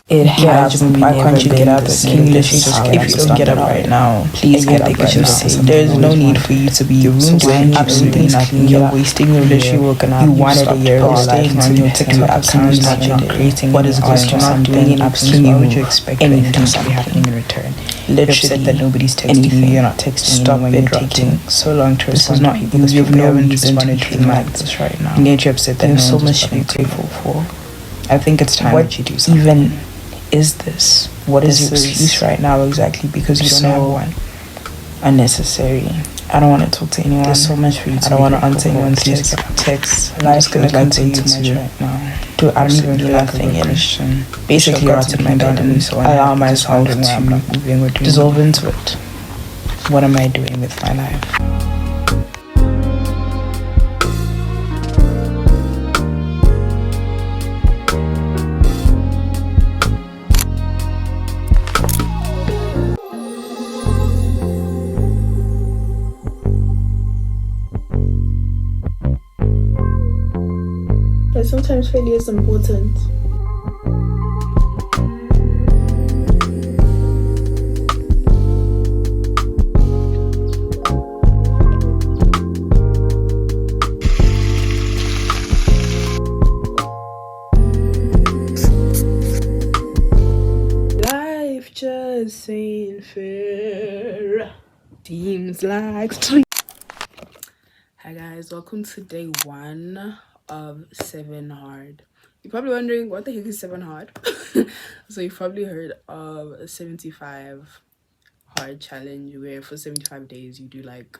It has been. Why can't you get up? Can you literally just get up? If you don't get up right now, please get up right now. There's no need for you to be. Your room's doing absolutely nothing. You're wasting your literally woken up. You wanted a year of staying on your TikTok account, you're not creating. What is going to not doing anything? Why would you expect anything to be happening in return? Literally, that nobody's texting you. You're not texting. Stop it. Taking so long to respond. This is not because you've never responded to me like this right now. You're upset that there's so much to be grateful for. I think it's time that you do something. Even is this? What is your excuse right now exactly? Because you don't have one. Unnecessary. I don't want to talk to anyone. There's so much for you to I don't want to answer anyone's text. I'm just going to continue too much right now. I don't even do nothing in it. Basically, I sit in my bed and allow myself to dissolve into it. What am I doing with my life? But sometimes failure is important. Life just ain't fair. Seems like street. Hi guys, welcome to day 1 of 7 hard. You're probably wondering what the heck is 7 hard. So you've probably heard of a 75 hard challenge where for 75 days you do like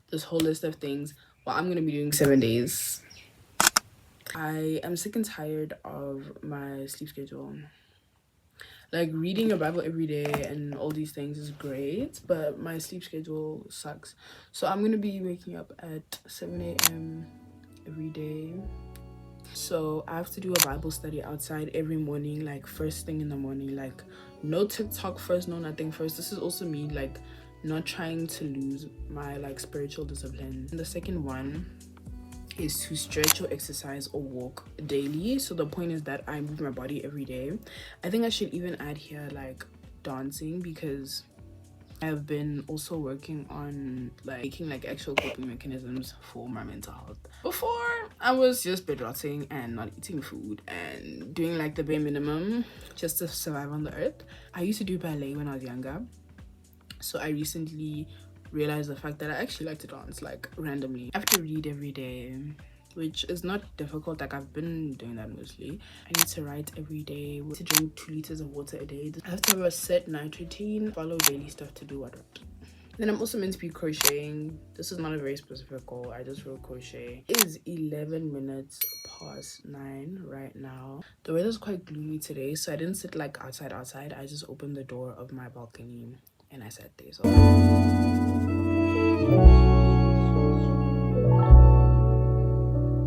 this whole list of things. Well, I'm gonna be doing 7 days. I am sick and tired of my sleep schedule. Like, reading a Bible every day and all these things is great, but my sleep schedule sucks. So I'm gonna be waking up at 7 a.m. every day. So I have to do a Bible study outside every morning, like first thing in the morning. Like, no TikTok first, no nothing first. This is also me like not trying to lose my like spiritual discipline. And the second one is to stretch or exercise or walk daily. So the point is that I move my body every day. I think I should even add here like dancing, because I've been also working on like making like actual coping mechanisms for my mental health. Before, I was just bed rotting and not eating food and doing like the bare minimum just to survive on the earth. I used to do ballet when I was younger, so I recently realized the fact that I actually like to dance like randomly. I have to read every day, which is not difficult. Like, I've been doing that mostly. I need to write every day, to drink 2 liters of water a day. I have to have a set night routine, follow daily stuff to do what. Then I'm also meant to be crocheting. This is not a very specific goal. I just wrote crochet. It is 11 minutes past 9 right now. The weather's quite gloomy today, so I didn't sit like outside. I just opened the door of my balcony and I sat there. So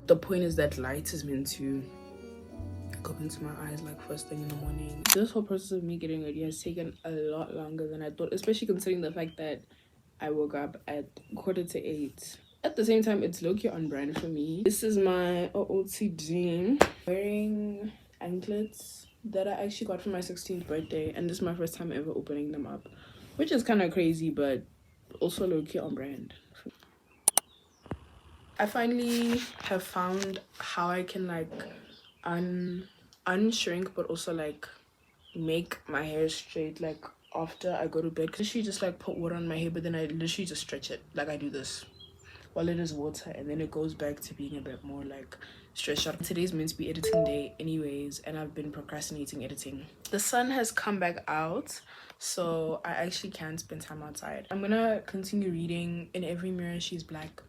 the point is that light is meant to go into my eyes like first thing in the morning. This whole process of me getting ready has taken a lot longer than I thought, especially considering the fact that I woke up at 7:45. At the same time, it's low-key on brand for me. This is my OOTD. Wearing anklets that I actually got for my 16th birthday, and this is my first time ever opening them up, which is kind of crazy, but also low-key on brand. I finally have found how I can like unshrink but also like make my hair straight like after I go to bed. Literally just like put water on my hair, but then I literally just stretch it. Like, I do this while it is water, and then it goes back to being a bit more like stretched out. Today's meant to be editing day anyways, and I've been procrastinating editing. The sun has come back out, so I actually can spend time outside. I'm gonna continue reading In Every Mirror She's Black.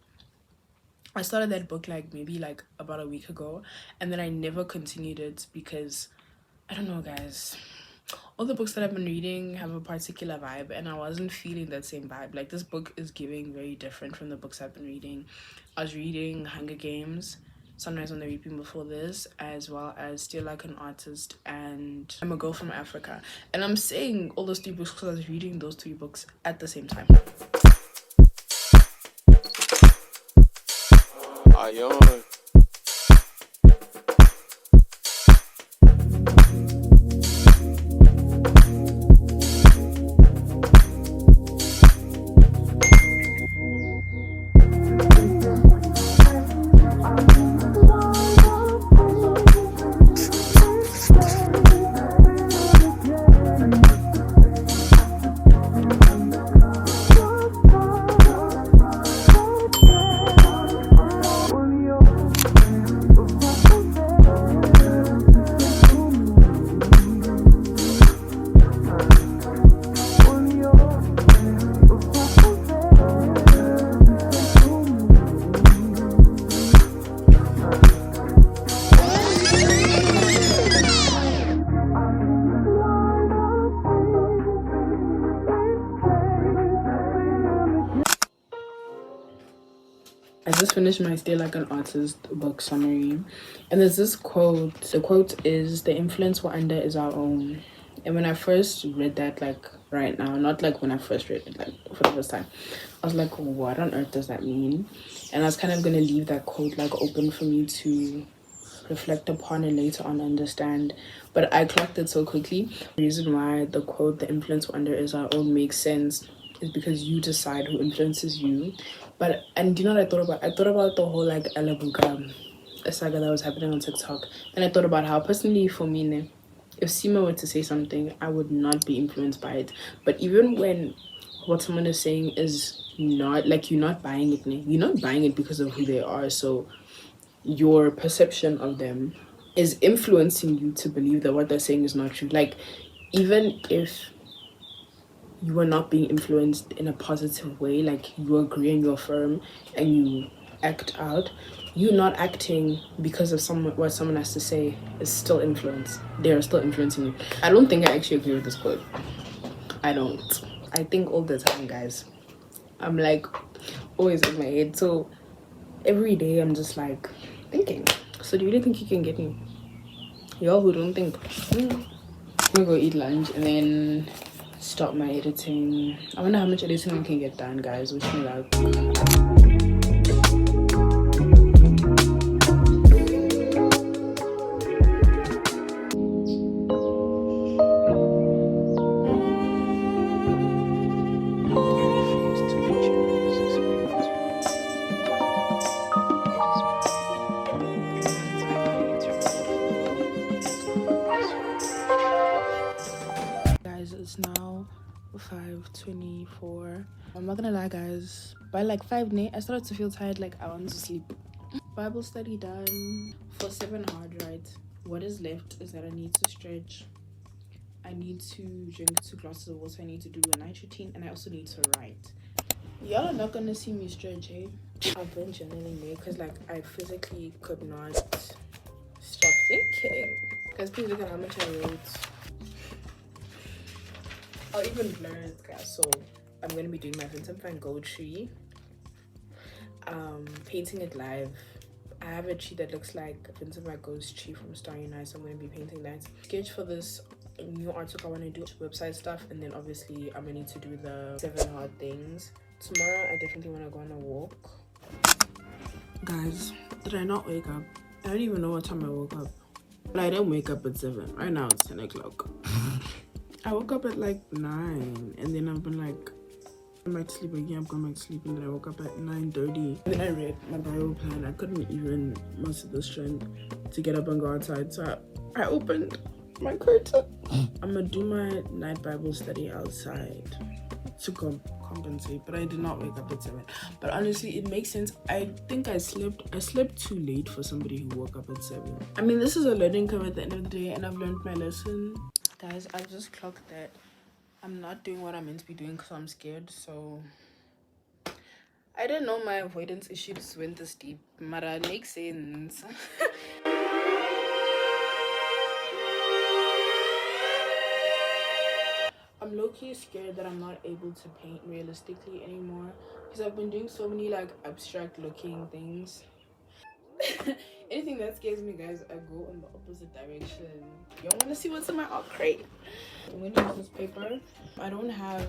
I started that book like maybe like about a week ago, and then I never continued it because I don't know, guys. All the books that I've been reading have a particular vibe, and I wasn't feeling that same vibe. Like, this book is giving very different from the books I've been reading. I was reading Hunger Games, Sunrise on the Reaping before this, as well as Still Like an Artist and I'm a Girl from Africa. And I'm saying all those 3 books because I was reading those 3 books at the same time. I just finished my Stay Like an Artist book summary, and there's this quote. The quote is, "The influence we're under is our own." And when I first read that, like right now, not like when I first read it, like for the first time, I was like, what on earth does that mean? And I was kind of gonna leave that quote like open for me to reflect upon and later on understand, but I clocked it so quickly. The reason why the quote, "The influence we're under is our own," makes sense is because you decide who influences you. But and do you know what I thought about? I thought about the whole like Alabuka saga that was happening on TikTok, and I thought about how personally for me, if Sima were to say something, I would not be influenced by it. But even when what someone is saying is not like, you're not buying it, you're not buying it because of who they are. So your perception of them is influencing you to believe that what they're saying is not true. Like, even if you are not being influenced in a positive way, like you agree and you affirm and you act out, you not acting because of what someone has to say is still influence. They are still influencing you. I don't think I actually agree with this quote. I don't. I think all the time, guys. I'm like always in my head. So every day I'm just like thinking, so do you really think you can get me? Y'all who don't think, I'm gonna go eat lunch and then stop my editing. I wonder how much editing I can get done, guys. Wish me luck. It's now 5:24. I'm not gonna lie, guys, by like 5 I started to feel tired, like I want to sleep. Bible study done for 7 hard, right? What is left is that I need to stretch, I need to drink 2 glasses of water, I need to do a night routine, and I also need to write. Y'all are not gonna see me stretch, eh? I've been journaling there because like I physically could not stop thinking. Guys, please look at how much I wrote. I'll even blur it, guys. So I'm gonna be doing my Vincent van Gogh tree, painting it live. I have a tree that looks like Vincent van Gogh's tree from Starry Night, so I'm gonna be painting that. Sketch for this new artwork I want to do, website stuff, and then obviously I'm gonna need to do the 7 hard things. Tomorrow I definitely want to go on a walk. Guys, did I not wake up? I don't even know what time I woke up. But I didn't wake up at 7. Right now it's 10 o'clock. I woke up at like 9, and then I've been like, I'm back to sleep again, I'm going back to sleep, and then I woke up at 9:30. Then I read my Bible plan. I couldn't even muster the strength to get up and go outside, so I opened my curtain. I'm gonna do my night Bible study outside to compensate, but I did not wake up at 7. But honestly, it makes sense. I think I slept too late for somebody who woke up at 7. I mean, this is a learning curve at the end of the day, and I've learned my lesson. Guys, I've just clocked that I'm not doing what I'm meant to be doing because I'm scared. So I didn't know my avoidance issues went this deep, but it makes sense. I'm low-key scared that I'm not able to paint realistically anymore because I've been doing so many like abstract looking things. Anything that scares me, guys, I go in the opposite direction. You don't want to see what's in my art crate. I'm going to use this paper. I don't have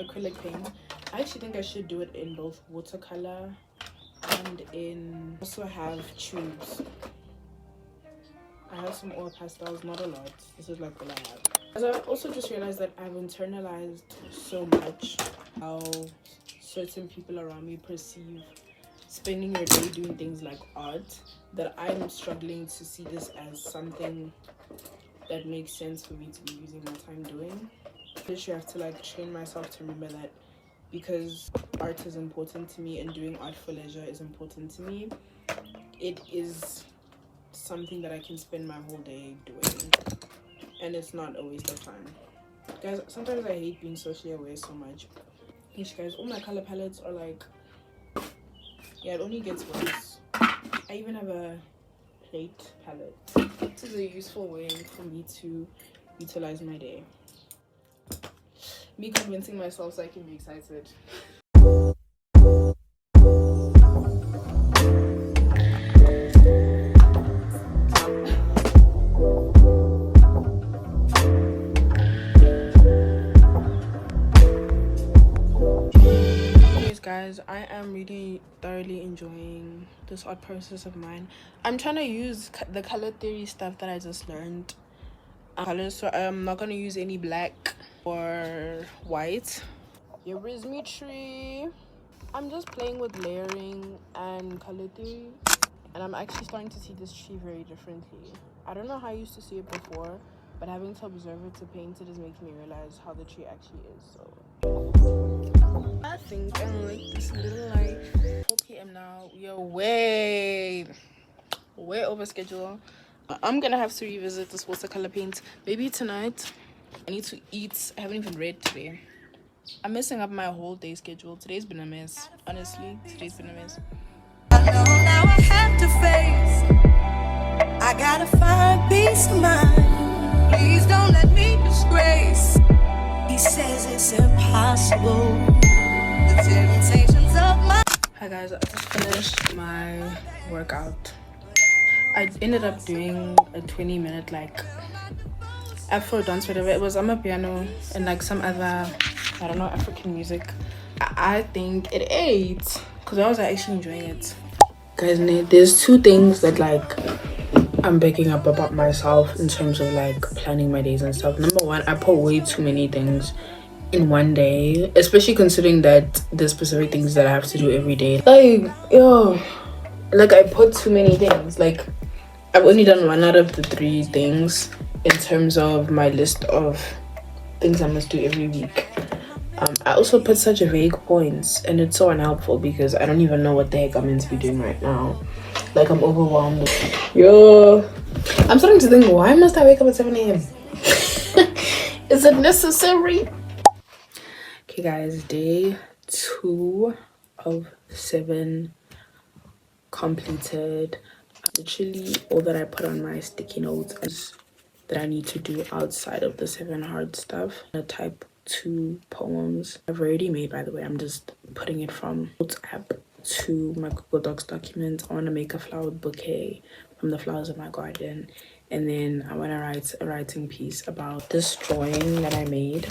acrylic paint. I actually think I should do it in both watercolor and in also have tubes. I have some oil pastels, not a lot. This is like all I have. As I also just realized that I've internalized so much how certain people around me perceive spending your day doing things like art, that I'm struggling to see this as something that makes sense for me to be using my time doing. I literally have to like train myself to remember that because art is important to me and doing art for leisure is important to me, it is something that I can spend my whole day doing, and it's not a waste of time. Guys, sometimes I hate being socially aware so much. Yes, guys, all my color palettes are like, yeah, it only gets worse. I even have a plate palette. This is a useful way for me to utilize my day. Me convincing myself so I can be excited. guys, I am really thoroughly enjoying this art process of mine. I'm trying to use the color theory stuff that I just learned. Colors, so I'm not gonna use any black or white. Here is me tree. I'm just playing with layering and color theory, and I'm actually starting to see this tree very differently. I don't know how I used to see it before, but having to observe it to paint it just makes me realize how the tree actually is. So I think I'm like this little light. 4 p.m. now. We are way over schedule. I'm gonna have to revisit this watercolor paint maybe tonight. I need to eat. I haven't even read today. I'm messing up my whole day schedule. Today's been a mess. Honestly, today's been a mess. I know now I have to face. I gotta find peace of mind. Please don't let me disgrace. He says it's impossible. The temptations of my. Hi guys, I just finished my workout. I ended up doing a 20-minute like Afro dance, whatever. It was on my piano and like some other, I don't know, African music. I think it ate because I was actually enjoying it. Guys, there's two things that like I'm picking up about myself in terms of like planning my days and stuff. Number one, I put way too many things in one day, especially considering that there's specific things that I have to do every day. Like, yo, like I put too many things. Like I've only done one out of the 3 things in terms of my list of things I must do every week. I also put such vague points, and it's so unhelpful because I don't even know what the heck I'm meant to be doing right now. Like I'm overwhelmed. Yo, I'm starting to think, why must I wake up at 7 a.m? Is it necessary? Okay guys, day 2 of 7 completed. Literally all that I put on my sticky notes is that I need to do outside of the 7 hard stuff. I type 2 poems I've already made, by the way. I'm just putting it from notes app to my Google Docs document. I want to make a flower bouquet from the flowers of my garden, and then I want to write a writing piece about this drawing that I made.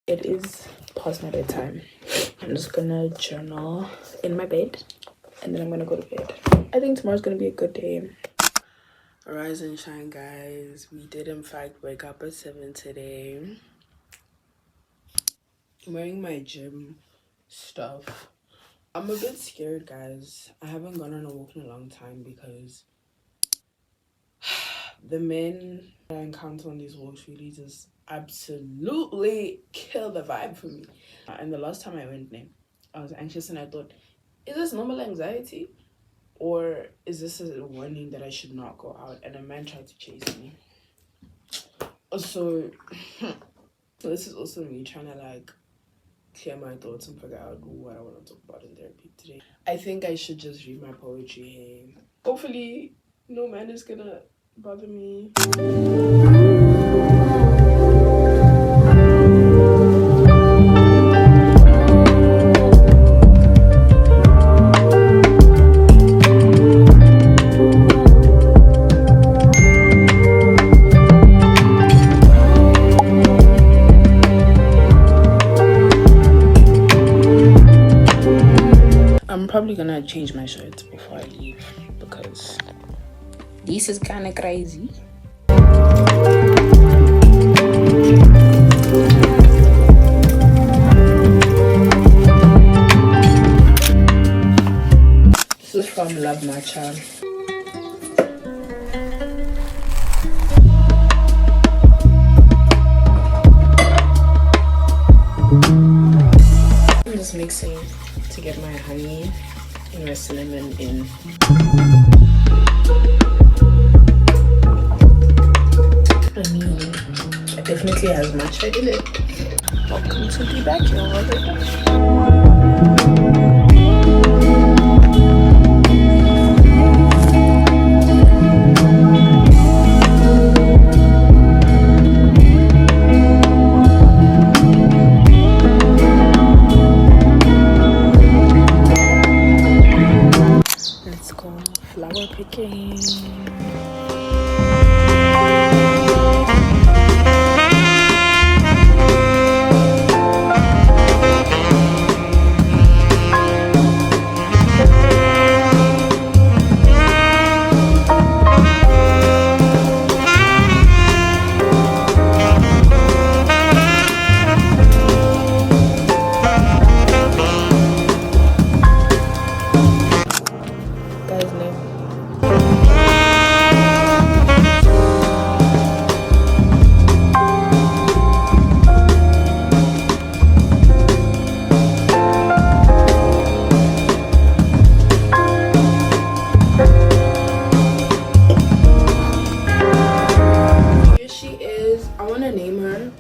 It is past my bedtime. I'm just gonna journal in my bed, and then I'm gonna go to bed. I think tomorrow's gonna be a good day. Rise and shine, guys. We did in fact wake up at 7 today. I'm wearing my gym stuff. I'm a bit scared, guys. I haven't gone on a walk in a long time because the men that I encounter on these walks really just absolutely kill the vibe for me. And the last time I went there, I was anxious and I thought, is this normal anxiety? Or is this a warning that I should not go out? And a man tried to chase me. So this is also me trying to like clear my thoughts and figure out what I want to talk about in therapy today. I think I should just read my poetry here. Hopefully no man is gonna bother me. I'm probably gonna change my shirt before I leave because this is kind of crazy. This is from Love Matcha. I'm just mixing to get my honey and my cinnamon in. I mean, it definitely has matcha in it. Welcome to the backyard. Let's go flower picking. flower.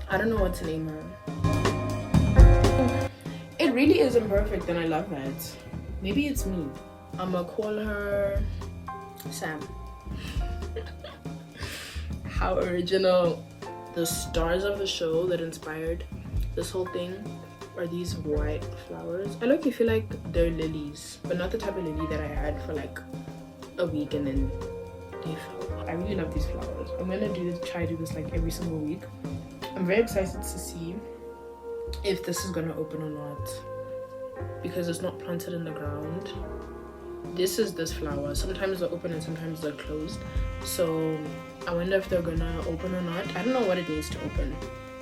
I don't know what to name her. It really is imperfect and I love that. Maybe it's me. I'ma call her Sam. How original. The stars of the show that inspired this whole thing are these white flowers. I like, feel like they're lilies, but not the type of lily that I had for like a week and then they fell. I really love these flowers. I'm gonna try to do this like every single week. I'm very excited to see if this is gonna open or not, because it's not planted in the ground. This is this flower. Sometimes they're open and sometimes they're closed. So I wonder if they're gonna open or not. I don't know what it needs to open.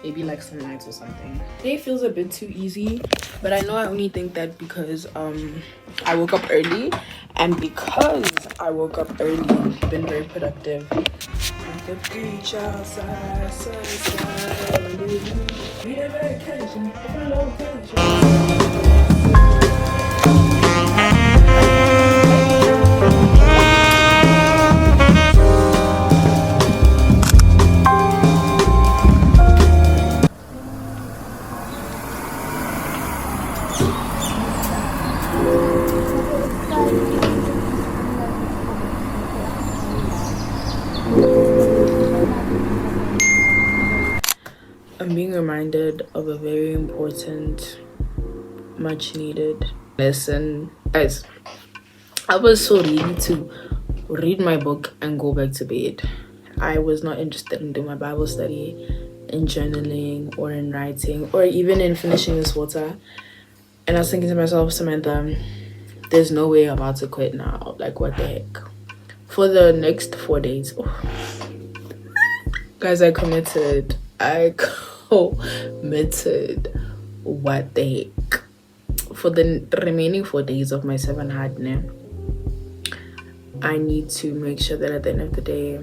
Maybe like some lights or something. Today feels a bit too easy, but I know I only think that because I woke up early, and because I woke up early, I've been very productive. Like the beach outside, sunshine, need a vacation, a location. I'm being reminded of a very important, much needed lesson. Guys, I was so ready to read my book and go back to bed. I was not interested in doing my Bible study, in journaling, or in writing, or even in finishing this water. And I was thinking to myself, Samantha, there's no way I'm about to quit now. Like, what the heck? For the next 4 days, guys, I committed. What the heck? For the remaining 4 days of my 7 hard name, I need to make sure that at the end of the day,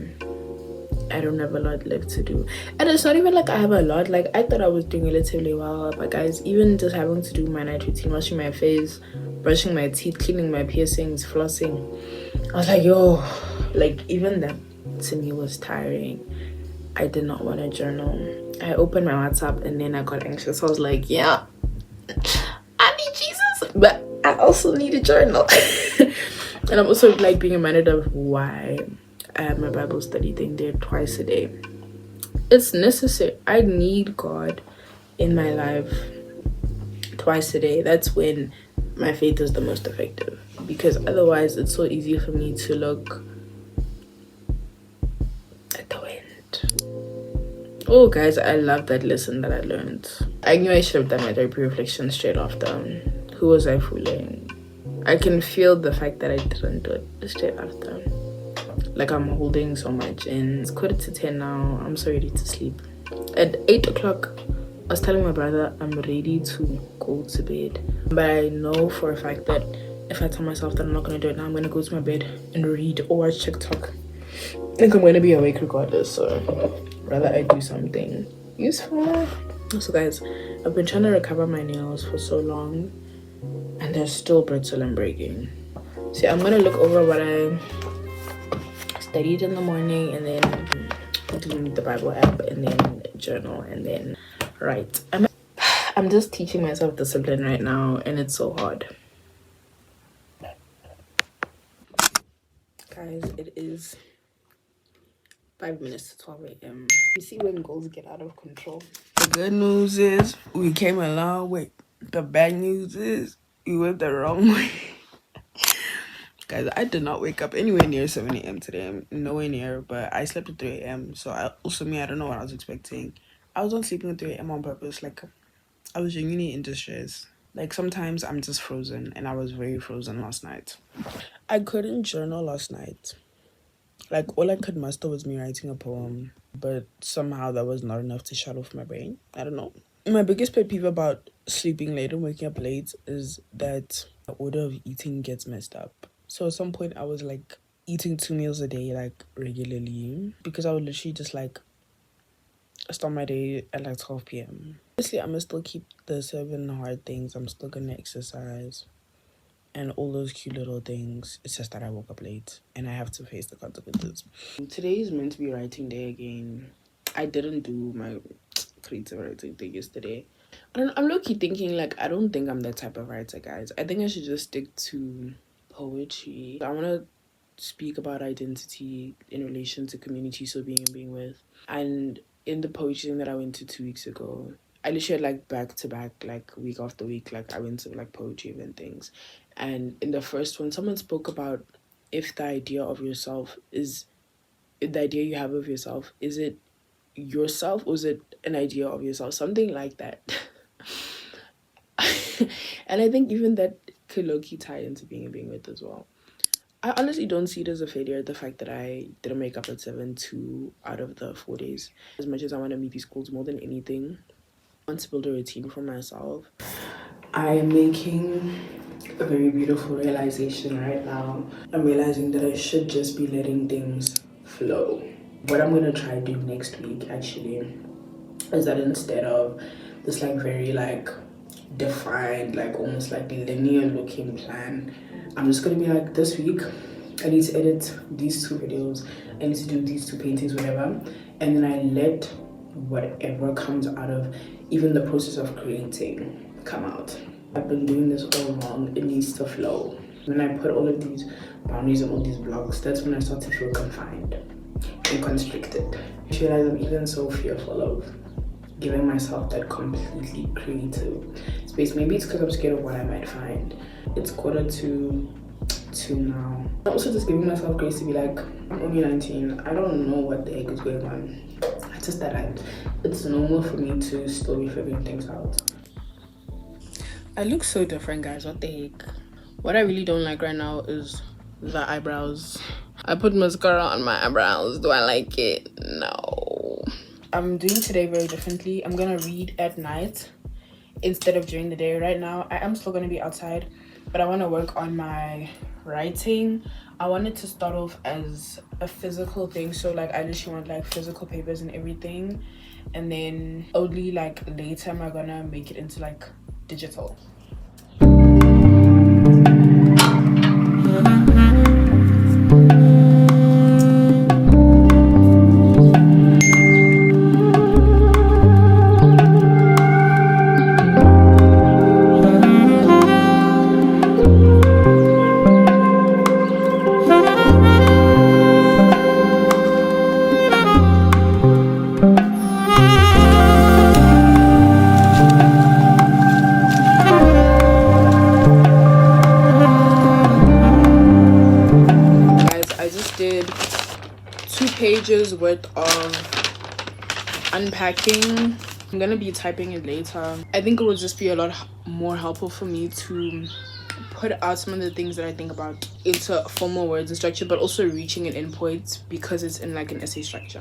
I don't have a lot left to do. And it's not even like I have a lot. Like, I thought I was doing relatively well, but guys, even just having to do my night routine, washing my face, brushing my teeth, cleaning my piercings, flossing, I was like, yo, like, even that to me was tiring. I did not want to journal. I opened my WhatsApp and then I got anxious. I was like, yeah, I need Jesus, but I also need a journal. And I'm also like being reminded of why I have my Bible study thing there twice a day. It's necessary. I need God in my life twice a day. That's when my faith is the most effective, because otherwise it's so easy for me to look at the wind. Oh guys, I love that lesson that I learned. I knew I should have done my therapy reflection straight after. Who was I fooling? I can feel the fact that I didn't do it straight after. Like, I'm holding so much, and it's 9:45 now. I'm so ready to sleep. At 8 o'clock, I was telling my brother I'm ready to go to bed, but I know for a fact that if I tell myself that I'm not gonna do it now, I'm gonna go to my bed and read or watch TikTok. I think I'm gonna be awake regardless, so rather I do something useful. So guys, I've been trying to recover my nails for so long, and they're still brittle and breaking. See, I'm gonna look over what I studied in the morning, and then do the Bible app, and then journal, and then write. I'm just teaching myself discipline right now, and it's so hard. Guys, it is 5 minutes to 12 a.m. You see when goals get out of control. The good news is we came a long way. The bad news is we went the wrong way. Guys, I did not wake up anywhere near 7 a.m. today. Nowhere near, but I slept at 3 a.m. So I don't know what I was expecting. I was not sleeping at 3 a.m. on purpose. Like, I was genuinely in distress. Like, sometimes I'm just frozen, and I was very frozen last night. I couldn't journal last night. Like, all I could muster was me writing a poem, but somehow that was not enough to shut off my brain. I don't know. My biggest pet peeve about sleeping late and waking up late is that the order of eating gets messed up. So at some point, I was like eating 2 meals a day, like regularly, because I would literally just like start my day at like 12 p.m. Obviously, I'm gonna still keep the 7 hard things. I'm still gonna exercise and all those cute little things. It's just that I woke up late and I have to face the consequences. Today is meant to be writing day again. I didn't do my creative writing thing yesterday. I'm low-key thinking, like, I don't think I'm that type of writer, guys. I think I should just stick to poetry. I want to speak about identity in relation to community, so being with. And in the poetry thing that I went to 2 weeks ago, I literally had like back to back, like week after week, like I went to like poetry event things. And in the first one, someone spoke about if the idea of yourself is, the idea you have of yourself, is it yourself or is it an idea of yourself? Something like that. And I think even that could low-key tie into being with as well. I honestly don't see it as a failure, the fact that I didn't make up at 7 2 out of the 4 days. As much as I want to meet these goals more than anything, I want to build a routine for myself. I am making a very beautiful realization right now. I'm realizing that I should just be letting things flow. What I'm going to try to do next week, actually, is that instead of this like very like defined, like almost like linear looking plan, I'm just gonna be like, this week I need to edit these 2 videos, I need to do these 2 paintings, whatever, and then I let whatever comes out of even the process of creating come out. I've been doing this all along. It needs to flow. When I put all of these boundaries and all these blocks, that's when I start to feel confined and constricted. I realize I'm even so fearful of giving myself that completely creative space. Maybe it's because I'm scared of what I might find. It's 1:45 now. I'm also just giving myself grace to be like, I'm only 19. I don't know what the heck is going on. It's just that it's normal for me to still be figuring things out. I look so different, guys. What the heck? What I really don't like right now is the eyebrows. I put mascara on my eyebrows. Do I like it? No. I'm doing today very differently. I'm gonna read at night instead of during the day. Right now, I am still gonna be outside, but I want to work on my writing. I want it to start off as a physical thing, so like I literally want like physical papers and everything, and then only like later am I gonna make it into like digital. Pages worth of unpacking. I'm gonna be typing it later. I think it will just be a lot more helpful for me to put out some of the things that I think about into formal words and structure, but also reaching an endpoint because it's in like an essay structure.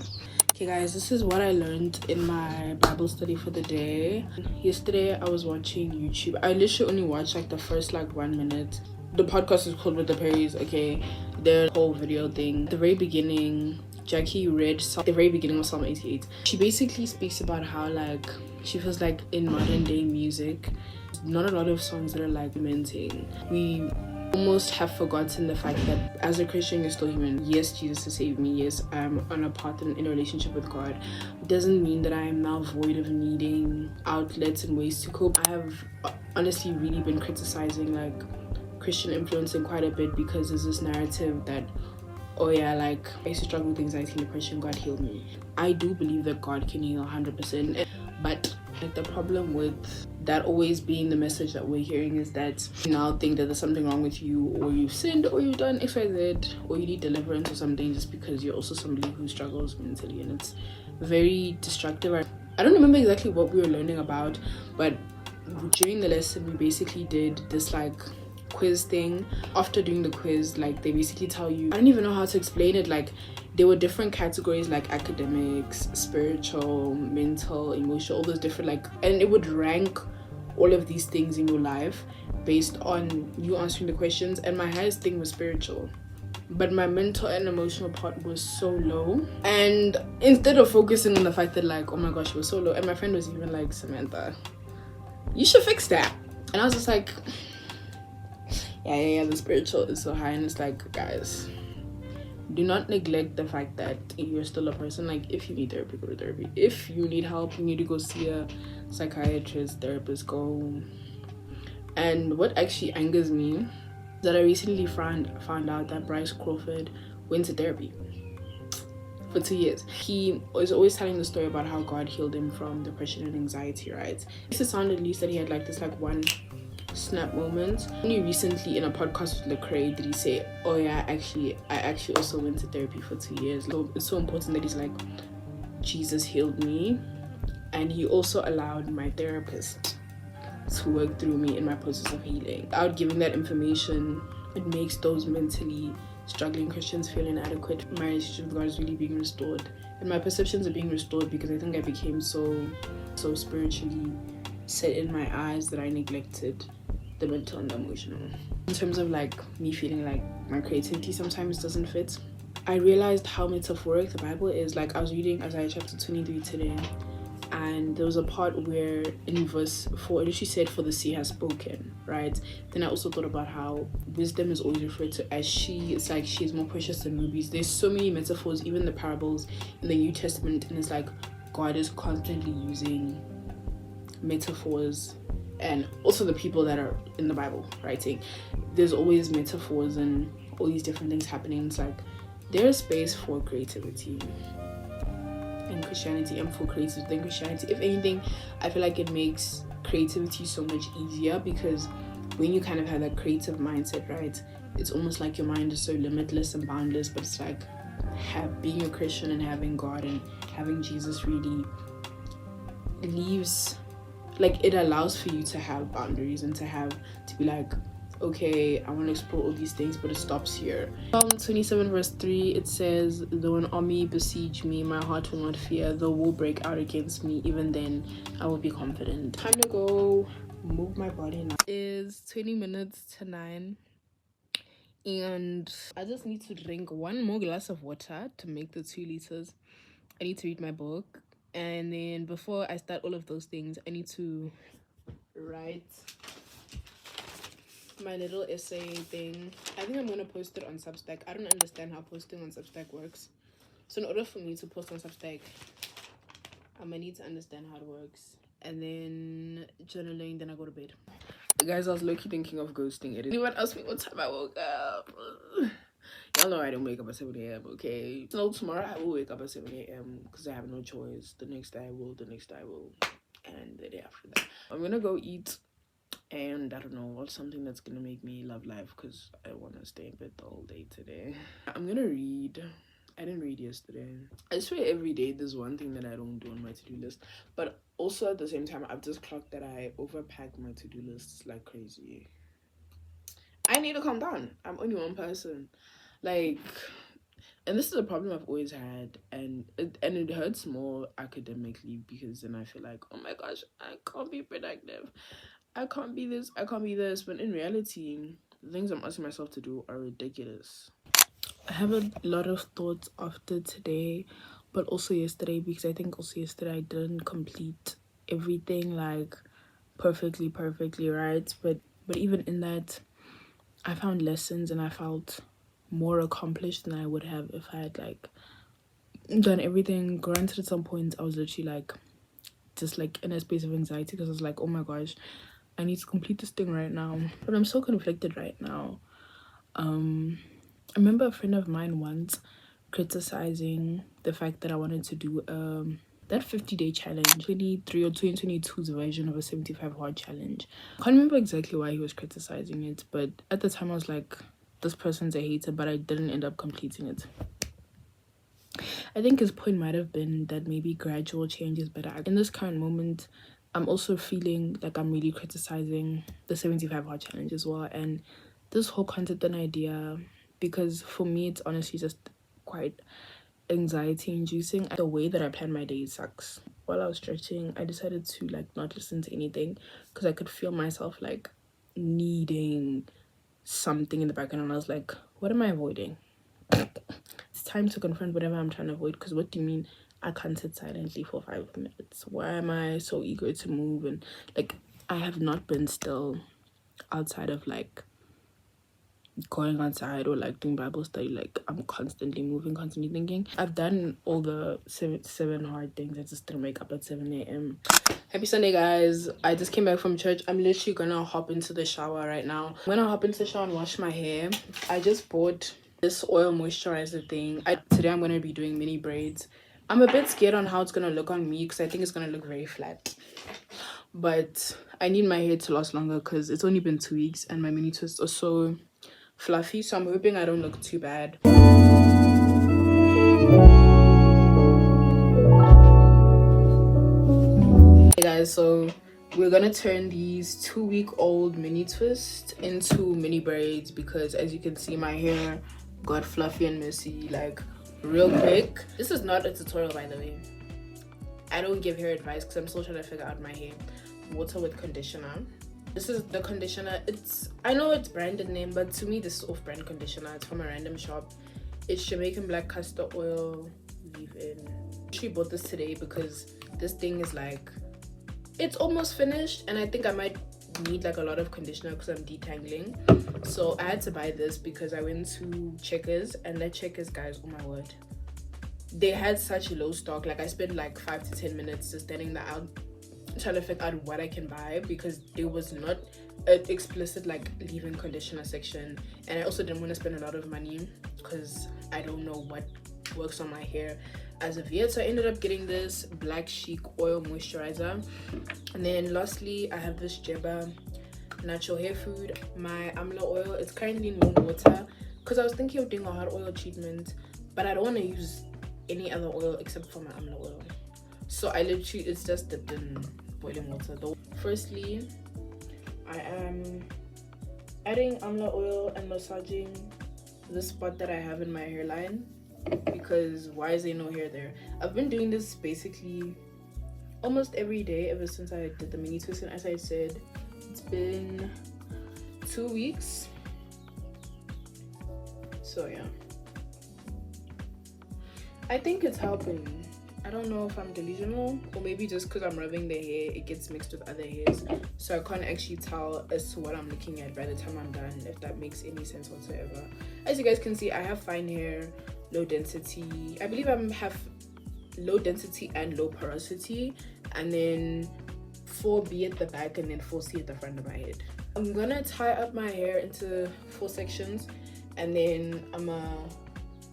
Okay guys, this is what I learned in my Bible study for the day. Yesterday I was watching YouTube. I literally only watched like the first like 1 minute. The podcast is called With the Perrys, okay? Their whole video thing. The very beginning, Jackie read the very beginning of Psalm 88. She basically speaks about how like she feels like in modern day music, not a lot of songs that are like lamenting. We almost have forgotten the fact that as a Christian you're still human. Yes, Jesus has saved me. Yes, I'm on a path in a relationship with God. It doesn't mean that I am now void of needing outlets and ways to cope. I have honestly really been criticizing like Christian influencing quite a bit because there's this narrative that, oh yeah, like I used to struggle with anxiety and depression, God healed me. I do believe that God can heal 100%, but like the problem with that always being the message that we're hearing is that you now think that there's something wrong with you, or you've sinned, or you've done XYZ, or you need deliverance or something just because you're also somebody who struggles mentally, and it's very destructive. I don't remember exactly what we were learning about, but during the lesson we basically did this like quiz thing. After doing the quiz, like they basically tell you, I don't even know how to explain it, like there were different categories like academics, spiritual, mental, emotional, all those different like, and it would rank all of these things in your life based on you answering the questions. And my highest thing was spiritual, but my mental and emotional part was so low. And instead of focusing on the fact that like, oh my gosh, it was so low, and my friend was even like, Samantha, you should fix that. And I was just like, yeah, the spiritual is so high. And it's like, guys, do not neglect the fact that you're still a person. Like, if you need therapy, go to therapy. If you need help, you need to go see a psychiatrist, therapist, go. And what actually angers me that I recently found out that Bryce Crawford went to therapy for 2 years. He was always telling the story about how God healed him from depression and anxiety, right? It used to sound at least that he had like this like one snap moment. Only recently in a podcast with Lecrae did he say, oh yeah, I actually also went to therapy for 2 years. So it's so important that he's like, Jesus healed me, and he also allowed my therapist to work through me in my process of healing. Without giving that information, it makes those mentally struggling Christians feel inadequate. My relationship with God is really being restored, and my perceptions are being restored because I think I became so spiritually set in my eyes that I neglected the mental and the emotional. In terms of like me feeling like my creativity sometimes doesn't fit, I realized how metaphoric the Bible is. Like, I was reading Isaiah chapter 23 today, and there was a part where in verse 4 it actually said, for the sea has spoken, right? Then I also thought about how wisdom is always referred to as she. It's like she's more precious than rubies. There's so many metaphors, even the parables in the New Testament, and it's like God is constantly using metaphors. And also the people that are in the Bible writing, there's always metaphors and all these different things happening. It's like there's space for creativity in Christianity and for creativity in Christianity. If anything, I feel like it makes creativity so much easier, because when you kind of have that creative mindset, right, it's almost like your mind is so limitless and boundless. But it's like being a Christian and having God and having Jesus really leaves, like, it allows for you to have boundaries and to be like, okay, I want to explore all these things, but it stops here. Psalm 27 verse 3, it says, though an army besiege me, my heart will not fear. Though war break out against me, even then I will be confident. Time to go move my body now. It is 20 minutes to 9, and I just need to drink one more glass of water to make the 2 liters. I need to read my book, and then before I start all of those things, I need to write my little essay thing. I think I'm gonna post it on Substack. I don't understand how posting on Substack works, so in order for me to post on Substack, I'm gonna need to understand how it works. And then journaling, then I go to bed. Guys, I was low-key thinking of ghosting it. Anyone asked me what time I woke up? Y'all know I don't wake up at 7 a.m, okay? So tomorrow I will wake up at 7 a.m because I have no choice. The next day I will, and the day after that I'm gonna go eat. And I don't know, what's something that's gonna make me love life, because I want to stay in bed the whole day today. I'm gonna read. I didn't read yesterday. I swear every day there's one thing that I don't do on my to-do list. But also at the same time, I've just clocked that I overpack my to-do lists like crazy. I need to calm down. I'm only one person. Like, and this is a problem I've always had, and it hurts more academically, because then I feel like, oh my gosh, I can't be productive. I can't be this, but in reality, the things I'm asking myself to do are ridiculous. I have a lot of thoughts after today, but also yesterday, because I think also yesterday I didn't complete everything like perfectly, right? But even in that, I found lessons and I felt more accomplished than I would have if I had like done everything. Granted, at some point I was literally like just like in a space of anxiety, because I was like, oh my gosh, I need to complete this thing right now. But I'm so conflicted right now. I remember a friend of mine once criticizing the fact that I wanted to do that 50-day challenge, 23 or 2022's version of a 75 hard challenge. I can't remember exactly why he was criticizing it, but at the time I was like, this person's a hater, but I didn't end up completing it. I think his point might have been that maybe gradual change is better. In this current moment, I'm also feeling like I'm really criticizing the 75 hard challenge as well, and this whole concept and idea, because for me it's honestly just quite anxiety inducing. The way that I plan my days sucks. While I was stretching, I decided to like not listen to anything, because I could feel myself like needing something in the background, and I was like, what am I avoiding? It's time to confront whatever I'm trying to avoid, because what do you mean I can't sit silently for 5 minutes? Why am I so eager to move? And like, I have not been still outside of like going outside or like doing Bible study, like I'm constantly moving, constantly thinking. I've done all the seven hard things. I just didn't wake up at 7 a.m. Happy Sunday, guys. I just came back from church. I'm literally gonna hop into the shower right now. I'm gonna hop into the shower and wash my hair. I just bought this oil moisturizer thing. Today I'm gonna be doing mini braids. I'm a bit scared on how it's gonna look on me because I think it's gonna look very flat, but I need my hair to last longer because it's only been 2 weeks and my mini twists are so fluffy, so I'm hoping I don't look too bad. Hey guys, so we're gonna turn these 2-week-old mini twists into mini braids because as you can see, my hair got fluffy and messy like real quick. This is not a tutorial, by the way. I don't give hair advice because I'm still trying to figure out my hair. Water with conditioner. This is the conditioner. I know it's branded name, but to me this is off-brand conditioner. It's from a random shop. It's Jamaican black castor oil leave-in. I actually bought this today because this thing is like, it's almost finished and I think I might need like a lot of conditioner because I'm detangling. So I had to buy this because I went to Checkers, and that Checkers, guys, oh my word, they had such low stock. Like I spent like 5 to 10 minutes just standing there out trying to figure out what I can buy because there was not an explicit like leave-in conditioner section, and I also didn't want to spend a lot of money because I don't know what works on my hair as of yet. So I ended up getting this Black Chic oil moisturizer, and then lastly I have this Jeba natural hair food, my amla oil. It's currently in warm water because I was thinking of doing a hot oil treatment, but I don't want to use any other oil except for my amla oil. So I literally, it's just dipped in boiling water though. Firstly, I am adding amla oil and massaging the spot that I have in my hairline because why is there no hair there? I've been doing this basically almost every day ever since I did the mini twist, and as I said, it's been 2 weeks. So yeah, I think it's helping. I don't know if I'm delusional or maybe just because I'm rubbing the hair it gets mixed with other hairs, so I can't actually tell as to what I'm looking at by the time I'm done, if that makes any sense whatsoever. As you guys can see, I have fine hair, low density. I believe I have low density and low porosity, and then 4B at the back and then 4C at the front of my head. I'm gonna tie up my hair into 4 sections, and then I'm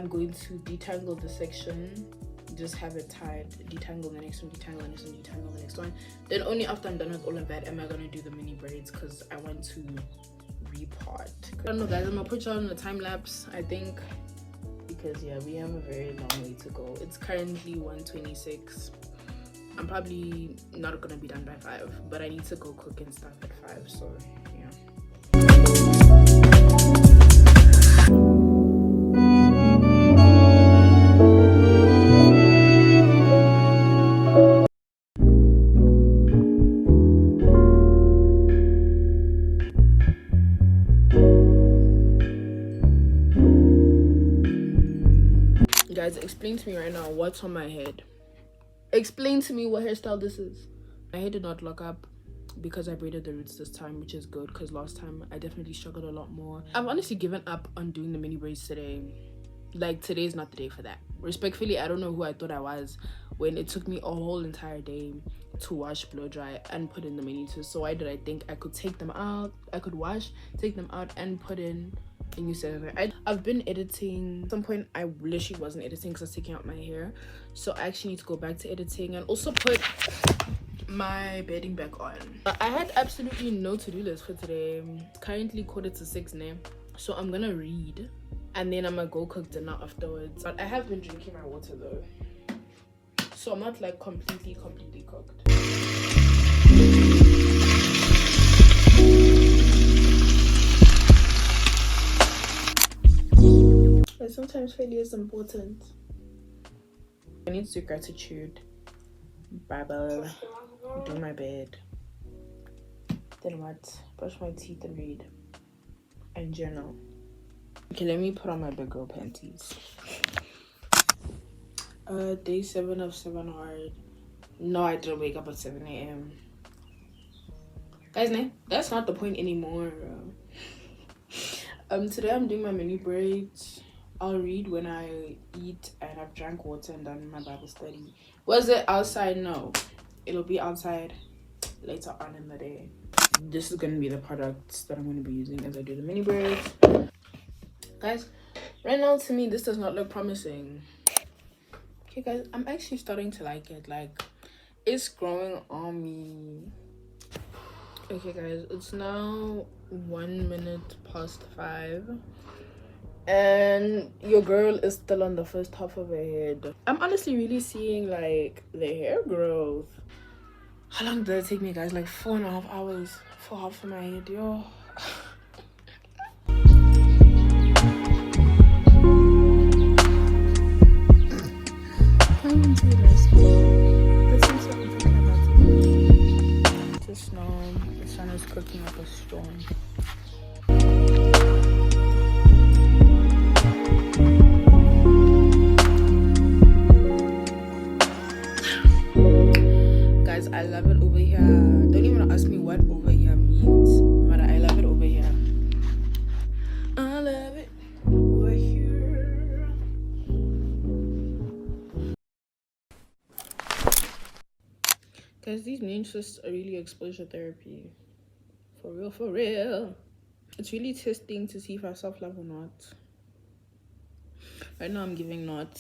going to detangle the section, just have it tied, detangle the next one, detangle the next one, detangle the next one. Then only after I'm done with all of that am I gonna do the mini braids because I want to repart. I don't know, guys, I'm gonna put you on a time lapse, I think, because yeah, we have a very long way to go. It's currently 1:26. I'm probably not gonna be done by 5, but I need to go cook and stuff at 5, so yeah. Guys, explain to me right now what's on my head. Explain to me what hairstyle this is. My hair did not lock up because I braided the roots this time, which is good because last time I definitely struggled a lot more. I've honestly given up on doing the mini braids today. Like, today is not the day for that. Respectfully, I don't know who I thought I was when it took me a whole entire day to wash, blow dry, and put in the mini twist. So why did I think I could take them out? I could wash, take them out, and put in a new set of hair. I've been editing. At some point I literally wasn't editing because I was taking out my hair, so I actually need to go back to editing and also put my bedding back on. I had absolutely no to-do list for today. Currently 5:45 now, so I'm gonna read and then I'm gonna go cook dinner afterwards. But I have been drinking my water though, so I'm not like completely cooked. But sometimes failure is important. I need to do gratitude, Bible, do my bed, then what? Brush my teeth and read, and journal. Okay, let me put on my big girl panties. Day 7 of 7 hard. No, I didn't wake up at 7 a.m. Guys, that's not the point anymore. Today I'm doing my mini braids. I'll read when I eat and I've drank water and done my Bible study. Was it outside? No. It'll be outside later on in the day. This is gonna be the products that I'm gonna be using as I do the mini braids. Guys, right now to me this does not look promising. Okay guys, I'm actually starting to like it. Like, it's growing on me. Okay guys, it's now 1 minute past 5 and your girl is still on the first half of her head. I'm honestly really seeing like the hair growth. How long did it take me, guys? Like 4.5 hours for half of my head, yo. The sun is cooking up a storm. Guys, I love it over here. Don't even ask me what over here means, but I love it over here. I love it over here. Guys, these nail twists are really exposure therapy. For real, for real. It's really testing to see if I self-love or not. Right now I'm giving not.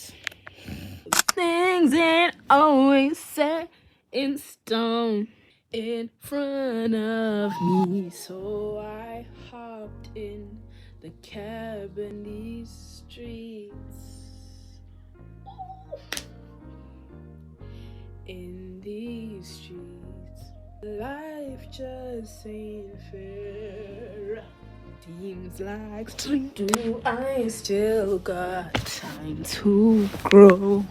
Things ain't always set in stone in front of me, so I hopped in the cab in these streets. In these streets, life just ain't fair. Seems like street. Do I still got time to grow?